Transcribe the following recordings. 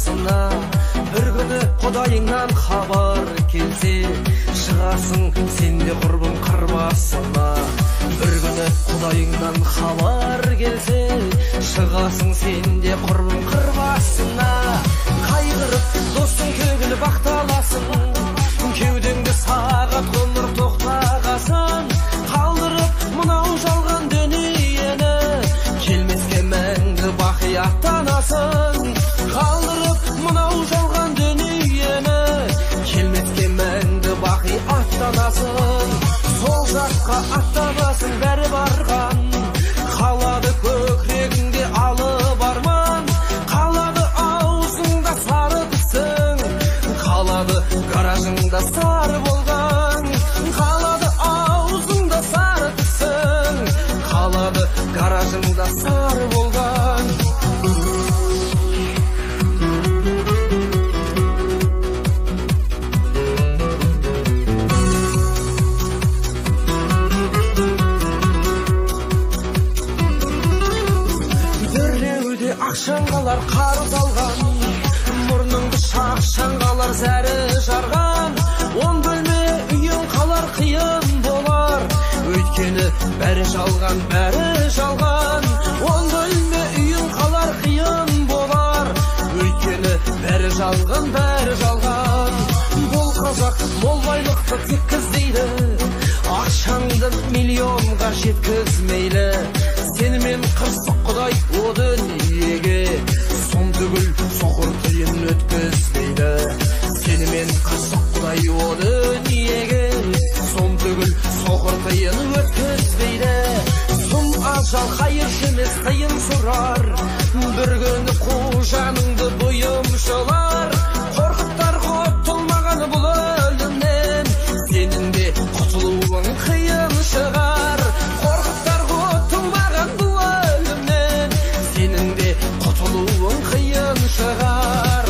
басына. Bir күні Құдайыңнан хабар келсе, шығасың сен де құрбың қыр басына. Bir күні Құдайыңнан хабар келсе, шығасың сен де құрбың қыр басына. Қайғырып достың көгіліп ақталасың, кеудеңді сағат ғұмыр тоқтағасын. Қалдырып мынау жалған дүниені, келмеске мәңгі бақи аттанасың. Қалдырып мынау жалған дүниені, келмеске мәңгі бақи аттанасың. Сол жаққа аттанасың бәрі барған, қалады көкірегіңде алып арман. Қалады аузыңда сары тісің, қалады гаражыңда сары болған. Қалады аузыңда сары тісің, қалады гаражыңда сары болған. Біреуде ақшаң қалар қарыз алған, мұрныңды шақшаң қалар зәрі жарған. 10 бөлме үйің қалар қиын болар, өйткені бәрі жалған, бәрі жалған. 10 бөлме үйің қалар қиын болар, өйткені бәрі жалған, бәрі жалған. Бұл қазақ мол байлықты тек іздейді, ақшаңды миллионға жеткізмейлі. Сенімен қырсық Құдай о дүниеге, сон түгіл соқыр тиын өткізмейді. Сенімен қырсық Құдай о дүниеге, сон түгіл соқыр тиын өткізмейді. Сұм ажал қайыршы емес қиын сұрар, бір күні қожаныңды бұйымшылар. Қорқыттар құтылмаған бұл өлімнен, сенің де құтылуың қиын шығар. Қорқыттар құтылмаған бұл өлімнен, сенің де құтылуың қиын шығар.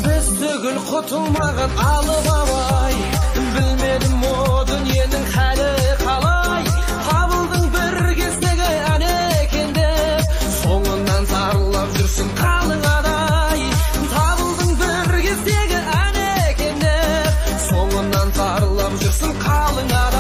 Біз түгіл құтылмаған алып абай, білмедім о дүниенің хәлі қалай. Табылдың бір кездегі әне екен деп, соңынан зарлап жүрсің қалың адай. Табылдың бір кездегі әне екен деп, соңынан зарлап жүрсің қалың адай.